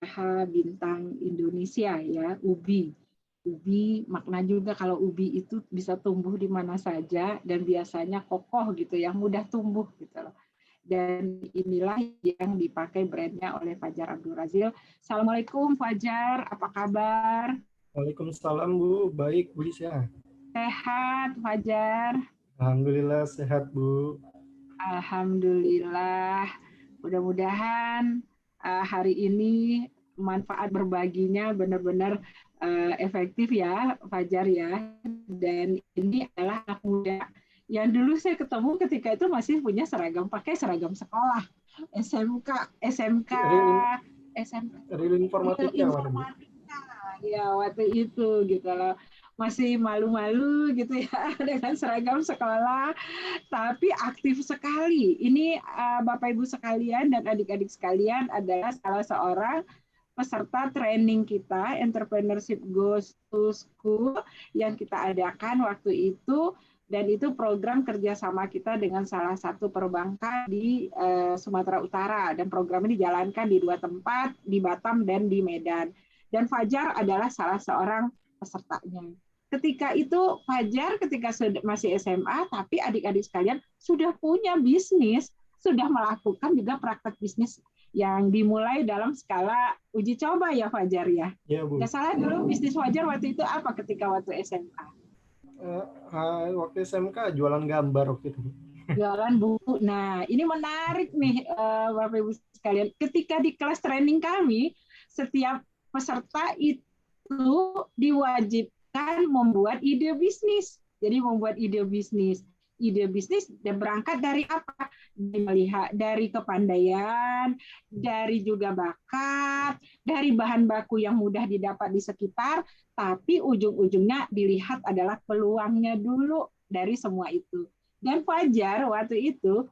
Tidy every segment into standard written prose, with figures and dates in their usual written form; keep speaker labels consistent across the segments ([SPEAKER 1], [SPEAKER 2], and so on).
[SPEAKER 1] Usaha Bintang Indonesia ya, UBI. UBI makna juga kalau UBI itu bisa tumbuh di mana saja dan biasanya kokoh gitu ya, mudah tumbuh gitu loh. Dan inilah yang dipakai brandnya oleh Fajar Abdul Razil. Assalamualaikum Fajar, apa kabar?
[SPEAKER 2] Waalaikumsalam Bu, baik Bu Lisya.
[SPEAKER 1] Sehat Fajar?
[SPEAKER 2] Alhamdulillah sehat Bu.
[SPEAKER 1] Alhamdulillah. Mudah-mudahan hari ini manfaat berbaginya benar-benar efektif ya Fajar ya. Dan ini adalah anak muda yang dulu saya ketemu ketika itu masih punya seragam, pakai seragam sekolah. SMK, SMK,
[SPEAKER 2] Real,
[SPEAKER 1] SMK,
[SPEAKER 2] real informatika waktu Bu.
[SPEAKER 1] informatika ya waktu itu gitu loh. Masih malu-malu gitu ya dengan seragam sekolah, tapi aktif sekali. Ini Bapak Ibu sekalian dan adik-adik sekalian adalah salah seorang peserta training kita Entrepreneurship Goes to School yang kita adakan waktu itu, dan itu program kerjasama kita dengan salah satu perbankan di Sumatera Utara, dan program ini dijalankan di 2 tempat, di Batam dan di Medan. Dan Fajar adalah salah seorang pesertanya. Ketika itu Fajar ketika masih SMA, tapi adik-adik sekalian sudah punya bisnis, sudah melakukan juga praktek bisnis yang dimulai dalam skala uji coba ya Fajar ya.
[SPEAKER 2] Iya Bu.
[SPEAKER 1] Nggak salah dulu bisnis Fajar waktu itu apa ketika waktu SMA?
[SPEAKER 2] Waktu SMK jualan gambar waktu itu.
[SPEAKER 1] Jualan buku. Nah, ini menarik nih Bapak Ibu sekalian. Ketika di kelas training kami, setiap peserta itu diwajibkan membuat ide bisnis. Jadi membuat ide bisnis. Ide bisnis dan berangkat dari apa? Melihat dari kepandaian, dari juga bakat, dari bahan baku yang mudah didapat di sekitar, tapi ujung-ujungnya dilihat adalah peluangnya dulu dari semua itu. Dan Fajar waktu itu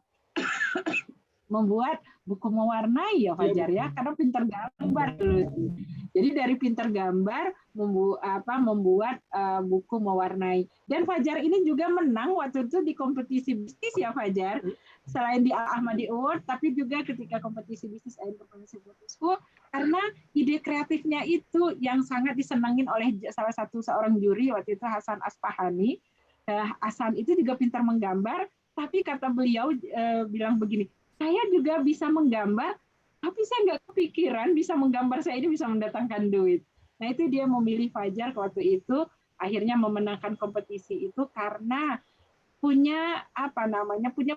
[SPEAKER 1] membuat buku mewarnai ya Fajar ya, karena pintar gambar dulu. Jadi dari pintar gambar membuat buku mewarnai. Dan Fajar ini juga menang waktu itu di kompetisi bisnis ya Fajar. Selain di Al Ahmadi Award, tapi juga ketika kompetisi bisnis Entrepreneurship School, karena ide kreatifnya itu yang sangat disenangin oleh salah satu seorang juri waktu itu, Hasan Aspahani. Hasan itu juga pintar menggambar, tapi kata beliau bilang begini, saya juga bisa menggambar, tapi saya nggak kepikiran bisa menggambar saya ini bisa mendatangkan duit. Nah itu dia memilih Fajar waktu itu, akhirnya memenangkan kompetisi itu karena punya punya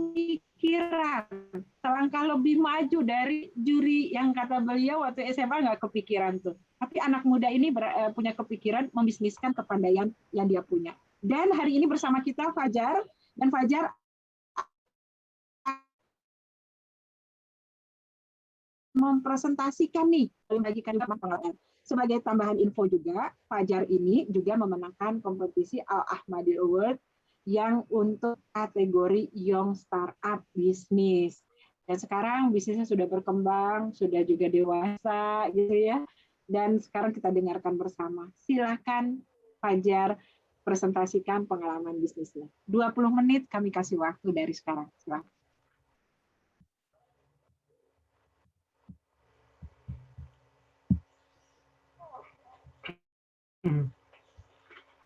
[SPEAKER 1] pemikiran selangkah lebih maju dari juri yang kata beliau waktu SMA nggak kepikiran tuh. Tapi anak muda ini punya kepikiran membisniskan kepandaian yang dia punya. Dan hari ini bersama kita Fajar, dan Fajar mempresentasikan nih, membagikan pengalaman. Sebagai tambahan info juga, Fajar ini juga memenangkan kompetisi Al Ahmadi Award yang untuk kategori Young Startup Business. Dan sekarang bisnisnya sudah berkembang, sudah juga dewasa gitu ya. Dan sekarang kita dengarkan bersama. Silakan Fajar presentasikan pengalaman bisnisnya. 20 menit kami kasih waktu dari sekarang. Silakan.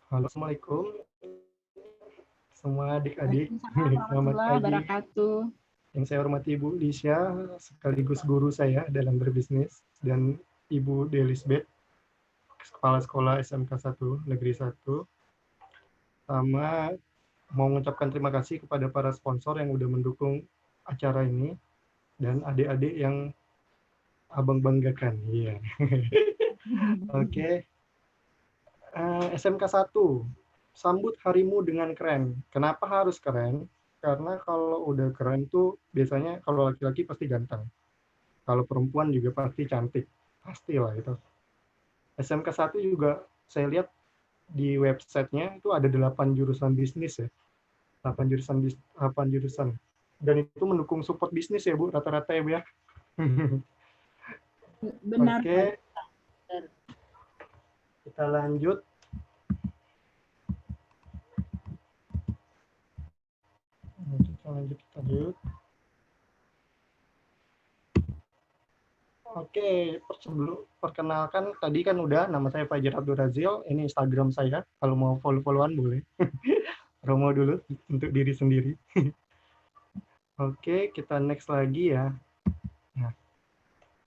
[SPEAKER 2] Halo, Assalamualaikum semua adik-adik.
[SPEAKER 1] Selamat pagi. Yang
[SPEAKER 2] saya hormati Ibu Lisya, sekaligus guru saya dalam berbisnis, dan Ibu Delisbeth, Kepala Sekolah SMK 1 Negeri 1. Sama mau mengucapkan terima kasih kepada para sponsor yang udah mendukung acara ini, dan adik-adik yang abang banggakan. Iya. Oke. SMK 1, sambut harimu dengan keren. Kenapa harus keren? Karena kalau udah keren tuh biasanya kalau laki-laki pasti ganteng. Kalau perempuan juga pasti cantik. Pastilah itu. SMK 1 juga saya lihat di websitenya itu ada 8 jurusan bisnis ya. 8 jurusan. Dan itu mendukung support bisnis ya Bu, rata-rata ya Bu ya.
[SPEAKER 1] Benar.
[SPEAKER 2] Oke. Kita lanjut. Oke, sebelum perkenalkan tadi kan udah nama saya Fajar Abdul Razil, ini Instagram saya. Kalau mau follow-followan boleh. Promo dulu untuk diri sendiri. Oke, kita next lagi ya. Nah,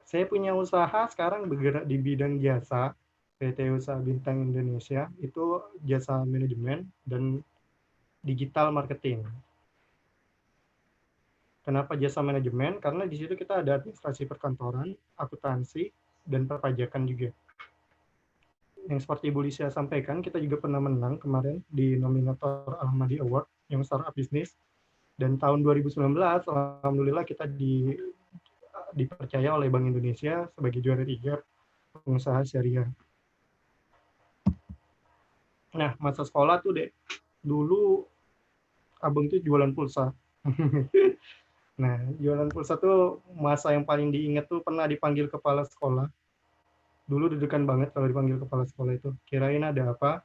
[SPEAKER 2] saya punya usaha sekarang bergerak di bidang jasa. PT Usaha Bintang Indonesia itu jasa manajemen dan digital marketing. Kenapa jasa manajemen? Karena di situ kita ada administrasi perkantoran, akuntansi, dan perpajakan juga. Yang seperti Bu Lisha sampaikan, kita juga pernah menang kemarin di nominator Alhamadi Award yang startup bisnis. Dan tahun 2019, alhamdulillah kita dipercaya oleh Bank Indonesia sebagai juara 3 pengusaha syariah. Nah, masa sekolah tuh dulu abang tuh jualan pulsa. Nah, jualan pulsa tuh masa yang paling diingat tuh pernah dipanggil kepala sekolah. Dulu deg-degan banget kalau dipanggil kepala sekolah itu. Kirain ada apa?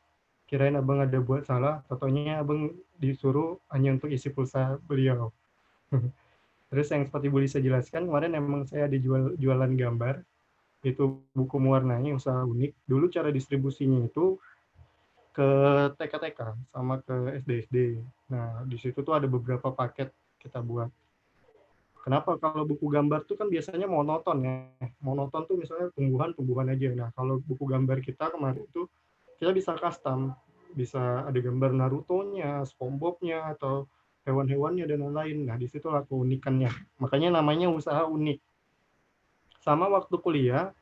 [SPEAKER 2] Kirain abang ada buat salah, totonya abang disuruh hanya untuk isi pulsa beliau. Terus yang seperti Bu Lisa jelaskan, kemarin emang saya ada jualan gambar, itu buku mewarnai, usaha unik. Dulu cara distribusinya itu ke TK-TK sama ke SD-SD. Nah, di situ tuh ada beberapa paket kita buat. Kenapa? Kalau buku gambar tuh kan biasanya monoton ya. Monoton tuh misalnya tumbuhan aja. Nah, kalau buku gambar kita kemarin tuh kita bisa custom, bisa ada gambar Naruto-nya, SpongeBob-nya, atau hewan-hewannya dan lain-lain. Nah, di situ lah keunikannya. Makanya namanya usaha unik. Sama waktu kuliah,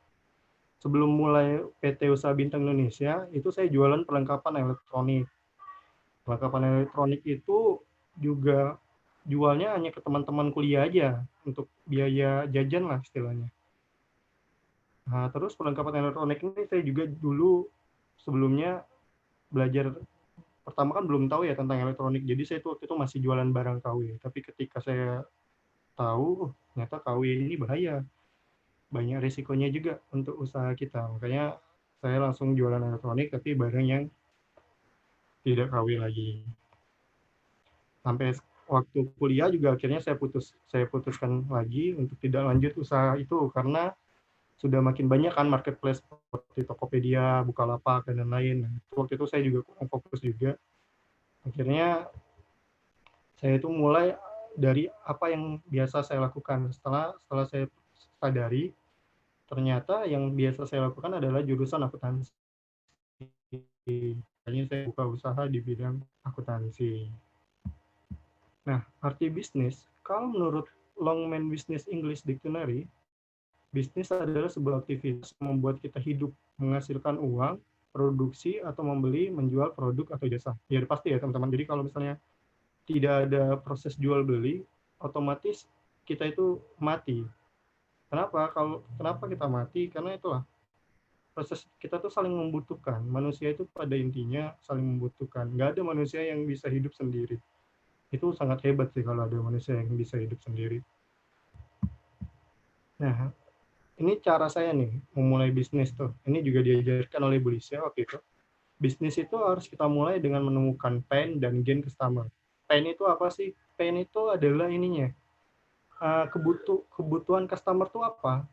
[SPEAKER 2] sebelum mulai PT Usaha Bintang Indonesia, itu saya jualan perlengkapan elektronik. Perlengkapan elektronik itu juga jualnya hanya ke teman-teman kuliah aja, untuk biaya jajan lah istilahnya. Nah, terus perlengkapan elektronik ini saya juga dulu sebelumnya belajar, pertama kan belum tahu ya tentang elektronik, jadi saya waktu itu masih jualan barang KW. Tapi ketika saya tahu, ternyata KW ini bahaya, banyak risikonya juga untuk usaha kita. Makanya saya langsung jualan elektronik, tapi barang yang tidak KW lagi. Sampai waktu kuliah juga akhirnya saya putuskan lagi untuk tidak lanjut usaha itu karena sudah makin banyak kan marketplace seperti Tokopedia, Bukalapak, dan lain-lain. Waktu itu saya juga kurang fokus juga. Akhirnya saya itu mulai dari apa yang biasa saya lakukan. Setelah saya sadari, ternyata yang biasa saya lakukan adalah jurusan akuntansi. Makanya saya buka usaha di bidang akuntansi. Nah, arti bisnis, kalau menurut Longman Business English Dictionary, bisnis adalah sebuah aktivitas yang membuat kita hidup, menghasilkan uang, produksi, atau membeli, menjual produk atau jasa. Ya pasti ya teman-teman, jadi kalau misalnya tidak ada proses jual beli, otomatis kita itu mati. Kenapa kita mati? Karena itulah proses kita tuh saling membutuhkan. Manusia itu pada intinya saling membutuhkan. Nggak ada manusia yang bisa hidup sendiri. Itu sangat hebat sih kalau ada manusia yang bisa hidup sendiri. Nah, ini cara saya nih memulai bisnis tuh. Ini juga diajarkan oleh Bu Lisha waktu itu. Bisnis itu harus kita mulai dengan menemukan pain dan gain customer. Pain itu apa sih? Pain itu adalah ininya, kebutuhan customer tuh apa?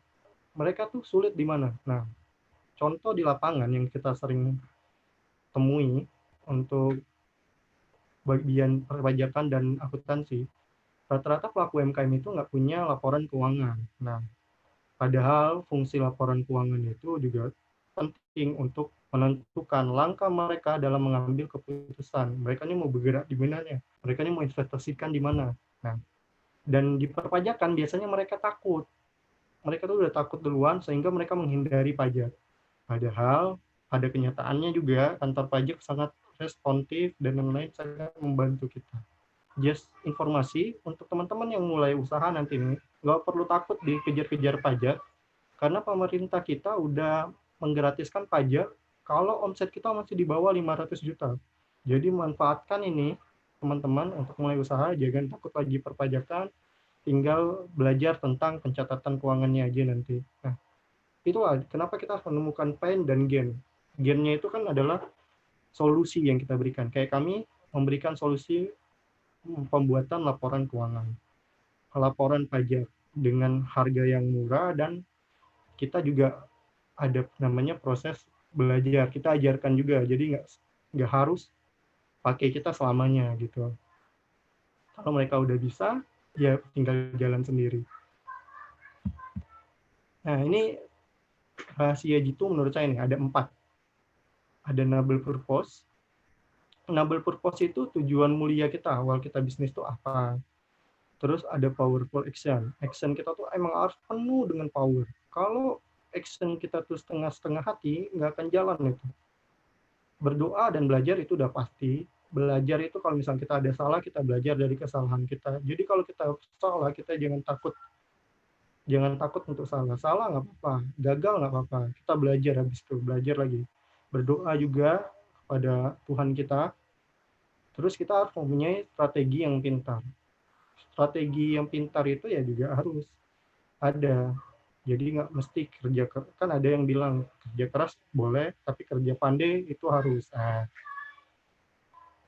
[SPEAKER 2] Mereka tuh sulit di mana? Nah, contoh di lapangan yang kita sering temui untuk bagian perpajakan dan akuntansi, rata-rata pelaku UMKM itu nggak punya laporan keuangan. Nah, padahal fungsi laporan keuangan itu juga penting untuk menentukan langkah mereka dalam mengambil keputusan. Mereka ini mau bergerak di mana ya? Mereka ini mau investasikan di mana? Nah, dan di perpajakan biasanya mereka takut. Mereka tuh udah takut duluan sehingga mereka menghindari pajak. Padahal pada kenyataannya juga kantor pajak sangat responsif dan lain-lain sangat membantu kita. Just informasi untuk teman-teman yang mulai usaha nanti nih, nggak perlu takut dikejar-kejar pajak, karena pemerintah kita udah menggratiskan pajak kalau omset kita masih di bawah 500 juta. Jadi manfaatkan ini teman-teman untuk mulai usaha, jangan takut lagi perpajakan, tinggal belajar tentang pencatatan keuangannya aja nanti. Nah, itulah kenapa kita harus menemukan pain dan gain. Gainnya itu kan adalah solusi yang kita berikan. Kayak kami memberikan solusi pembuatan laporan keuangan, laporan pajak dengan harga yang murah dan kita juga ada namanya proses belajar, kita ajarkan juga, jadi nggak harus pakai kita selamanya gitu. Kalau mereka udah bisa, ya tinggal jalan sendiri. Nah, ini rahasia jitu menurut saya nih, ada 4. Ada noble purpose. Noble purpose itu tujuan mulia kita, awal kita bisnis itu apa. Terus ada powerful action. Action kita tuh emang harus penuh dengan power. Kalau action kita tuh setengah-setengah hati, nggak akan jalan itu. Berdoa dan belajar itu udah pasti. Belajar itu kalau misalnya kita ada salah, kita belajar dari kesalahan kita. Jadi kalau kita salah, kita jangan takut untuk salah. Salah nggak apa-apa, gagal nggak apa-apa. Kita belajar habis itu, belajar lagi. Berdoa juga kepada Tuhan kita. Terus kita harus mempunyai strategi yang pintar. Strategi yang pintar itu ya juga harus ada. Jadi nggak mesti kerja keras. Kan ada yang bilang kerja keras boleh, tapi kerja pandai itu harus. Nah,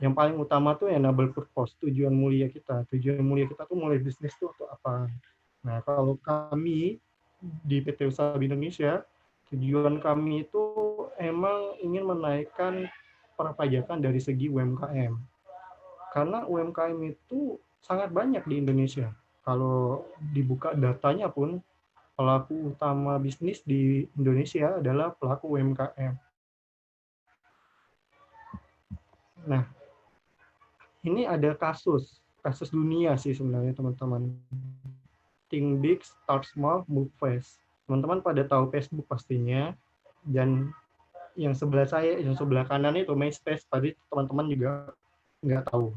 [SPEAKER 2] yang paling utama tuh ya noble purpose, tujuan mulia kita. Tujuan mulia kita tuh mulai bisnis tuh untuk apa. Nah, kalau kami di PT Usaha Indonesia, tujuan kami itu emang ingin menaikkan perpajakan dari segi UMKM. Karena UMKM itu sangat banyak di Indonesia. Kalau dibuka datanya pun, pelaku utama bisnis di Indonesia adalah pelaku UMKM. Nah, ini ada kasus dunia sih sebenarnya teman-teman. Think big, start small, move fast. Teman-teman pada tahu Facebook pastinya, dan yang sebelah saya, yang sebelah kanan itu MySpace, tadi teman-teman juga nggak tahu.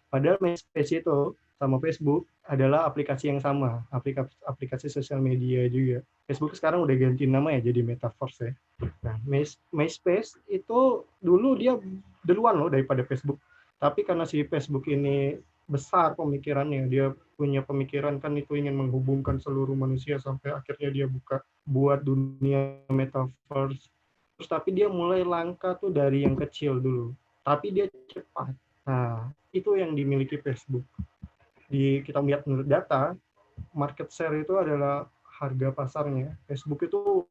[SPEAKER 2] Padahal MySpace itu sama Facebook adalah aplikasi yang sama, aplikasi sosial media juga. Facebook sekarang udah ganti nama ya jadi Metaverse ya. Nah, MySpace itu dulu dia duluan loh daripada Facebook. Tapi karena si Facebook ini besar pemikirannya, dia punya pemikiran kan itu ingin menghubungkan seluruh manusia sampai akhirnya dia buat dunia Metaverse. Terus tapi dia mulai langka tuh dari yang kecil dulu. Tapi dia cepat. Nah, itu yang dimiliki Facebook. Kita lihat menurut data, market share itu adalah harga pasarnya. Facebook itu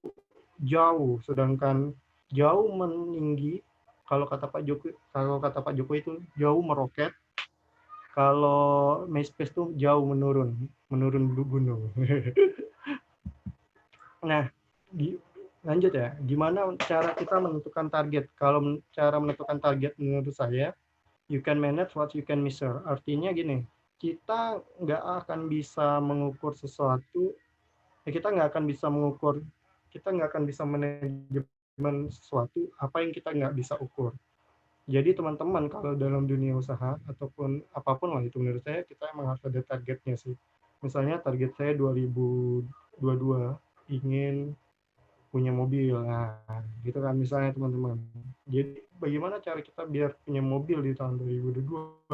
[SPEAKER 2] jauh, sedangkan jauh meninggi. Kalau kata Pak Jokowi itu jauh meroket. Kalau MySpace itu jauh menurun gunung. Nah, lanjut ya. Gimana cara kita menentukan target? Kalau cara menentukan target menurut saya, you can manage what you can measure. Artinya gini, kita nggak akan bisa mengukur sesuatu, kita nggak akan bisa manajemen sesuatu apa yang kita nggak bisa ukur. Jadi teman-teman kalau dalam dunia usaha ataupun apapun lah itu menurut saya kita emang harus ada targetnya sih. Misalnya target saya 2022 ingin punya mobil, nah gitu kan misalnya teman-teman. Jadi bagaimana cara kita biar punya mobil di tahun 2022?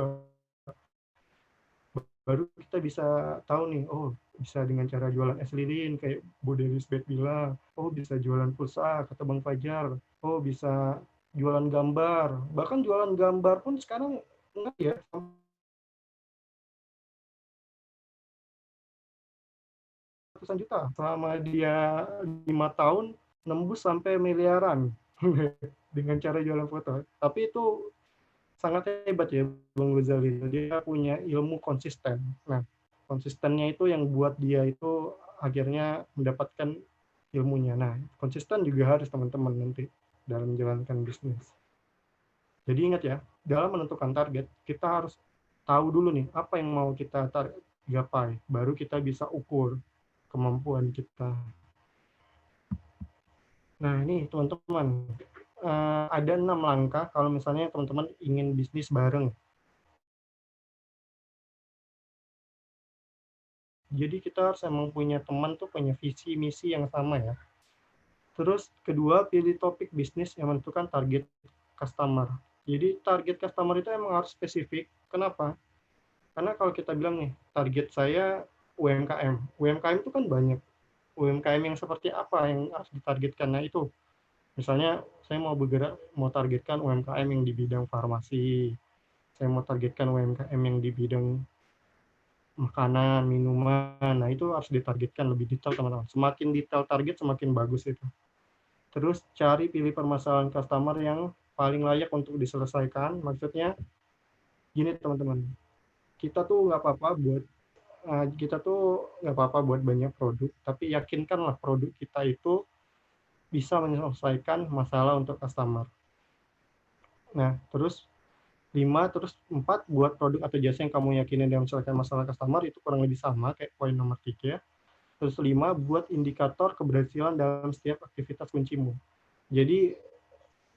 [SPEAKER 2] Baru kita bisa tahu nih, oh bisa dengan cara jualan es lilin kayak Bu Delisbeth bilang, oh bisa jualan pulsa kata Bang Fajar, oh bisa jualan gambar, bahkan jualan gambar pun sekarang enggak ya, ratusan juta selama dia 5 tahun nembus sampai miliaran dengan cara jualan foto. Tapi itu sangat hebat ya Bang Ghazali. Dia punya ilmu konsisten. Nah, konsistennya itu yang buat dia itu akhirnya mendapatkan ilmunya. Nah, konsisten juga harus teman-teman nanti dalam menjalankan bisnis. Jadi ingat ya, dalam menentukan target, kita harus tahu dulu nih, apa yang mau kita gapai. Baru kita bisa ukur kemampuan kita. Nah, ini teman-teman, ada 6 langkah kalau misalnya teman-teman ingin bisnis bareng. Jadi kita harus emang punya teman tuh punya visi misi yang sama ya. Terus kedua, pilih topik bisnis yang menentukan target customer. Jadi target customer itu emang harus spesifik. Kenapa? Karena kalau kita bilang nih, target saya UMKM. UMKM itu kan banyak. UMKM yang seperti apa yang harus ditargetkan? Nah itu, misalnya saya mau targetkan UMKM yang di bidang farmasi. Saya mau targetkan UMKM yang di bidang makanan, minuman. Nah, itu harus ditargetkan lebih detail, teman-teman. Semakin detail target, semakin bagus itu. Terus cari pilih permasalahan customer yang paling layak untuk diselesaikan. Maksudnya gini, teman-teman. Kita tuh nggak apa-apa buat banyak produk, tapi yakinkanlah produk kita itu bisa menyelesaikan masalah untuk customer. Nah, terus 4 buat produk atau jasa yang kamu yakini dalam menyelesaikan masalah customer, itu kurang lebih sama kayak poin nomor 3. Terus 5, buat indikator keberhasilan dalam setiap aktivitas kuncimu. Jadi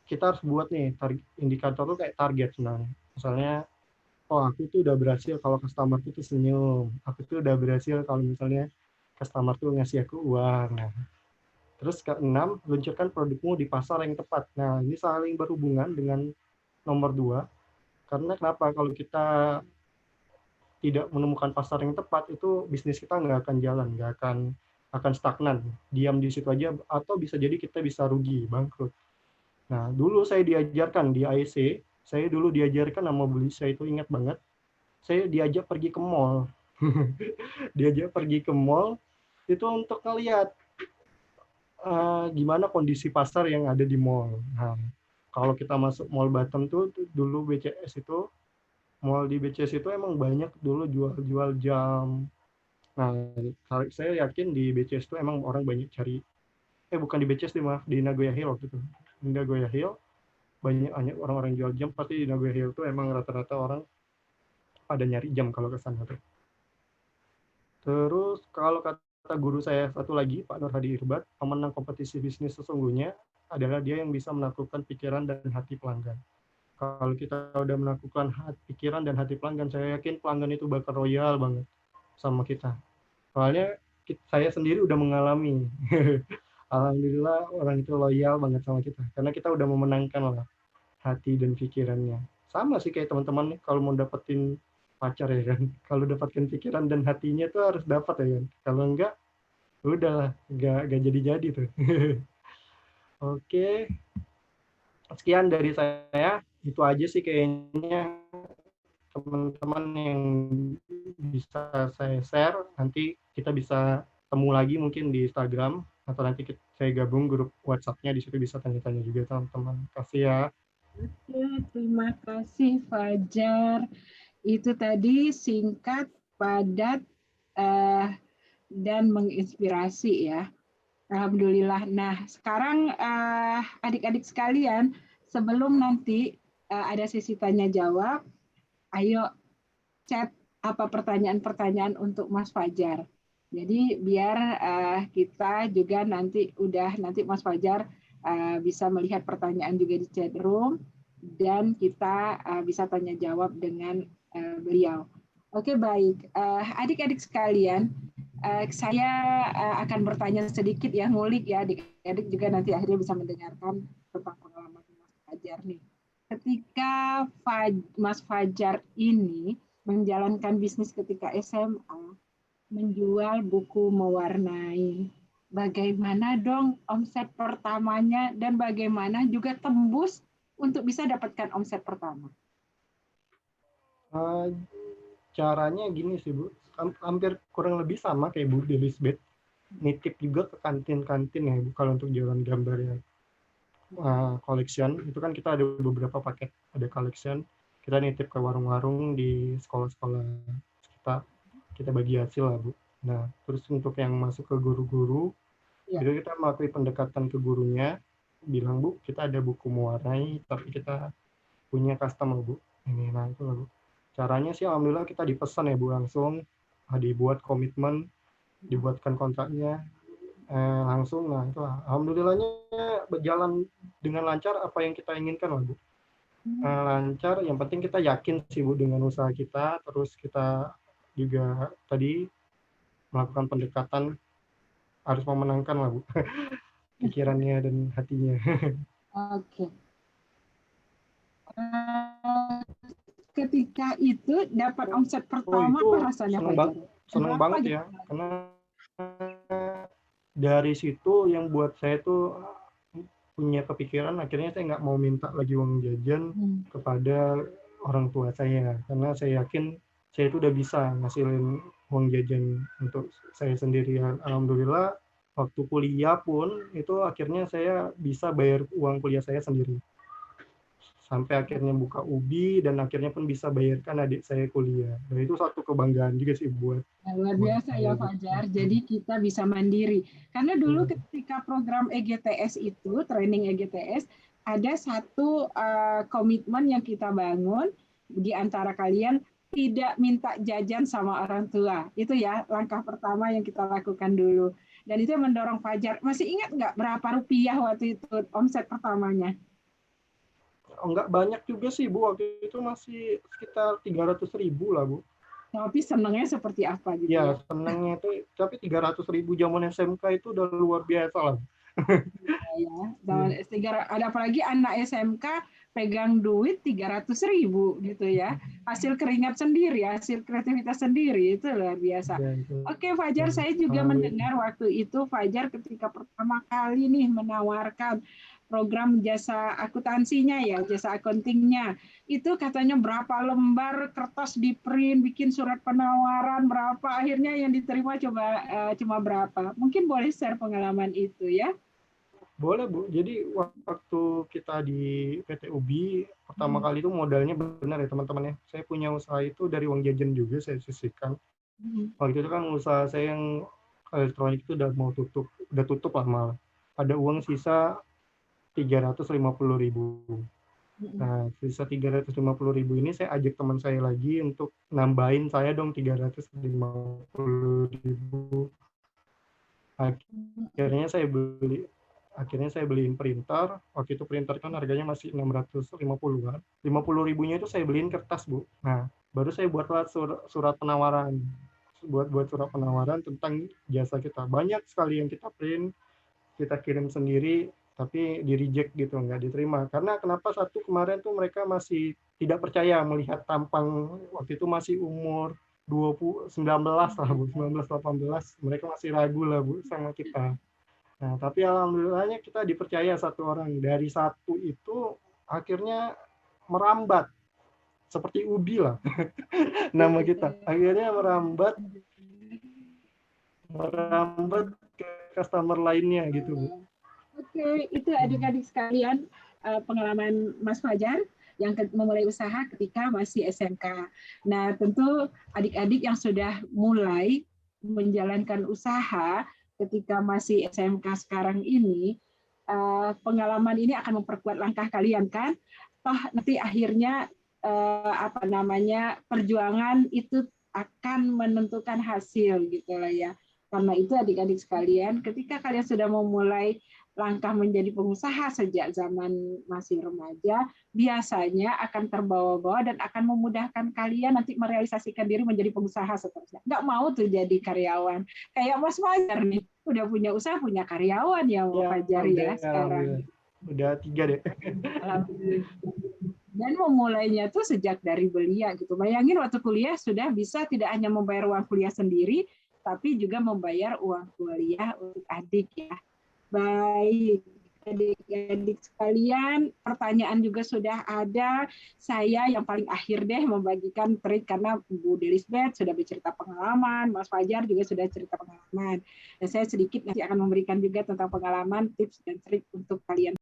[SPEAKER 2] kita harus buat nih indikator tuh kayak target sebenarnya. Misalnya, oh aku tuh udah berhasil kalau customer tuh senyum. Aku tuh udah berhasil kalau misalnya customer tuh ngasih aku uang. Nah, terus ke-6, luncurkan produkmu di pasar yang tepat. Nah, ini saling berhubungan dengan nomor 2. Karena kenapa? Kalau kita tidak menemukan pasar yang tepat, itu bisnis kita nggak akan jalan, nggak akan stagnan, diam di situ aja, atau bisa jadi kita bisa rugi, bangkrut. Nah, dulu saya diajarkan di AEC, saya dulu diajarkan sama beli saya itu ingat banget, saya diajak pergi ke mall. Diajak pergi ke mall, itu untuk ngelihat gimana kondisi pasar yang ada di mall. Nah, kalau kita masuk mall Batam tuh dulu BCS itu, mall di BCS itu emang banyak dulu jual-jual jam. Nah, saya yakin di BCS itu emang orang banyak cari, bukan di BCS deh, maaf, di Nagoya Hill waktu itu. Di Nagoya Hill, banyak orang-orang jual jam, pasti di Nagoya Hill itu emang rata-rata orang pada nyari jam kalau ke sana tuh. Terus kalau kata guru saya satu lagi, Pak Nur Hadi Irbat, pemenang kompetisi bisnis sesungguhnya adalah dia yang bisa menaklukkan pikiran dan hati pelanggan. Kalau kita udah menaklukkan pikiran dan hati pelanggan, saya yakin pelanggan itu bakal royal banget sama kita. Soalnya saya sendiri udah mengalami. Alhamdulillah orang itu loyal banget sama kita. Karena kita udah memenangkan lah hati dan pikirannya. Sama sih kayak teman-teman nih, kalau mau dapetin pacar ya kan. Kalau dapetin pikiran dan hatinya tuh harus dapat ya kan. Kalau enggak, udah enggak jadi-jadi tuh. Oke, sekian dari saya. Itu aja sih kayaknya teman-teman yang bisa saya share. Nanti kita bisa temu lagi mungkin di Instagram, atau nanti saya gabung grup WhatsApp-nya, di situ bisa tanya-tanya juga teman-teman. Kasih ya.
[SPEAKER 1] Oke, terima kasih Fajar. Itu tadi singkat, padat, dan menginspirasi ya. Alhamdulillah. Nah, sekarang adik-adik sekalian, sebelum nanti ada sesi tanya jawab, ayo chat apa pertanyaan-pertanyaan untuk Mas Fajar. Jadi biar kita juga nanti Mas Fajar bisa melihat pertanyaan juga di chat room dan kita bisa tanya jawab dengan beliau. Oke, baik. Adik-adik sekalian, saya akan bertanya sedikit ya, ngulik ya, adik-adik juga nanti akhirnya bisa mendengarkan tentang pengalaman Mas Fajar nih. Ketika Mas Fajar ini menjalankan bisnis ketika SMA, menjual buku mewarnai. Bagaimana dong omset pertamanya dan bagaimana juga tembus untuk bisa dapatkan omset pertama?
[SPEAKER 2] Caranya gini sih Bu, hampir kurang lebih sama kayak Bu Delisbeth, nitip juga ke kantin-kantin ya Bu, kalau untuk jualan gambar ya. Collection itu kan kita ada beberapa paket, ada collection, kita nitip ke warung-warung di sekolah-sekolah kita bagi hasil lah Bu. Nah, terus untuk yang masuk ke guru-guru, itu kita melakukan pendekatan ke gurunya, bilang Bu, kita ada buku mewarnai, tapi kita punya customer Bu. Ini, nah itu lah Bu. Caranya sih alhamdulillah kita dipesan ya Bu, langsung dibuat komitmen, dibuatkan kontraknya, langsung. Nah itu alhamdulillahnya berjalan dengan lancar apa yang kita inginkan lah Bu. Lancar, yang penting kita yakin sih Bu dengan usaha kita, terus kita juga tadi melakukan pendekatan, harus memenangkan lah Bu pikirannya dan hatinya.
[SPEAKER 1] Oke. Ketika itu dapat omset pertama,
[SPEAKER 2] itu
[SPEAKER 1] apa rasanya Fajar?
[SPEAKER 2] Seneng banget ya, karena dari situ yang buat saya tuh punya kepikiran, akhirnya saya nggak mau minta lagi uang jajan kepada orang tua saya, karena saya yakin saya itu udah bisa ngasilin uang jajan untuk saya sendiri. Alhamdulillah, waktu kuliah pun itu akhirnya saya bisa bayar uang kuliah saya sendiri. Sampai akhirnya buka UBI dan akhirnya pun bisa bayarkan adik saya kuliah. Dan itu satu kebanggaan juga sih buat
[SPEAKER 1] Nah, luar biasa
[SPEAKER 2] saya
[SPEAKER 1] ya
[SPEAKER 2] gitu.
[SPEAKER 1] Fajar. Jadi kita bisa mandiri. Karena dulu
[SPEAKER 2] Iya.
[SPEAKER 1] ketika program EGTS itu, training EGTS, ada satu komitmen yang kita bangun di antara kalian tidak minta jajan sama orang tua. Itu ya langkah pertama yang kita lakukan dulu. Dan itu yang mendorong Fajar. Masih ingat nggak berapa rupiah waktu itu omset pertamanya?
[SPEAKER 2] Oh, nggak banyak juga sih Bu, waktu itu masih sekitar 300.000 lah Bu.
[SPEAKER 1] Tapi senangnya seperti apa gitu
[SPEAKER 2] Ya
[SPEAKER 1] ya?
[SPEAKER 2] senangnya itu, tapi 300.000 zaman SMK itu udah luar biasa lah.
[SPEAKER 1] Ya,
[SPEAKER 2] Iya.
[SPEAKER 1] zaman S3 ada apalagi anak SMK pegang duit 300.000 gitu ya. Hasil keringat sendiri, hasil kreativitas sendiri itu luar biasa.
[SPEAKER 2] Ya, itu
[SPEAKER 1] Oke Fajar, saya juga
[SPEAKER 2] sekali.
[SPEAKER 1] mendengar waktu itu Fajar ketika pertama kali nih menawarkan program jasa akuntansinya ya, jasa accountingnya. Itu katanya berapa lembar kertas di print, bikin surat penawaran berapa, akhirnya yang diterima cuma berapa. Mungkin boleh share pengalaman itu ya.
[SPEAKER 2] Boleh Bu, jadi waktu kita di PT UBI, pertama kali itu modalnya benar ya teman-teman ya. Saya punya usaha itu dari uang jajan juga saya sisihkan. Waktu itu kan usaha saya yang elektronik itu udah tutup lah malah. Ada uang sisa 350.000. Nah, sisa 350.000 ini saya ajak teman saya lagi untuk nambahin saya dong 350.000. Akhirnya saya beliin printer. Waktu itu printer kan harganya masih 650-an. 50.000-nya itu saya beliin kertas Bu. Nah, baru saya buatlah surat penawaran. Buat surat penawaran tentang jasa kita. Banyak sekali yang kita print, kita kirim sendiri, tapi di reject gitu, nggak diterima. Karena kenapa? Satu, kemarin tuh mereka masih tidak percaya melihat tampang, waktu itu masih umur 19 lah Bu, 19-18, mereka masih ragu lah Bu sama kita. Nah, tapi alhamdulillahnya kita dipercaya satu orang. Dari satu itu akhirnya merambat, seperti ubi lah nama kita. Akhirnya merambat ke customer lainnya gitu Bu.
[SPEAKER 1] Oke, itu adik-adik sekalian pengalaman Mas Fajar yang memulai usaha ketika masih SMK. Nah, tentu adik-adik yang sudah mulai menjalankan usaha ketika masih SMK sekarang ini, pengalaman ini akan memperkuat langkah kalian kan? Toh nanti akhirnya perjuangan itu akan menentukan hasil gitu lah ya. Karena itu adik-adik sekalian, ketika kalian sudah memulai langkah menjadi pengusaha sejak zaman masih remaja, biasanya akan terbawa-bawa dan akan memudahkan kalian nanti merealisasikan diri menjadi pengusaha seterusnya. Nggak mau tuh jadi karyawan. Kayak Mas Fajar nih, udah punya usaha, punya karyawan ya Mas Fajar ya sekarang.
[SPEAKER 2] Udah 3 deh.
[SPEAKER 1] Alhamdulillah. Dan memulainya tuh sejak dari belia gitu. Bayangin waktu kuliah sudah bisa tidak hanya membayar uang kuliah sendiri, tapi juga membayar uang kuliah untuk adik ya. Baik, adik-adik sekalian, pertanyaan juga sudah ada. Saya yang paling akhir deh membagikan trik karena Bu Delisbeth sudah bercerita pengalaman, Mas Fajar juga sudah cerita pengalaman. Dan saya sedikit nanti akan memberikan juga tentang pengalaman, tips dan trik untuk kalian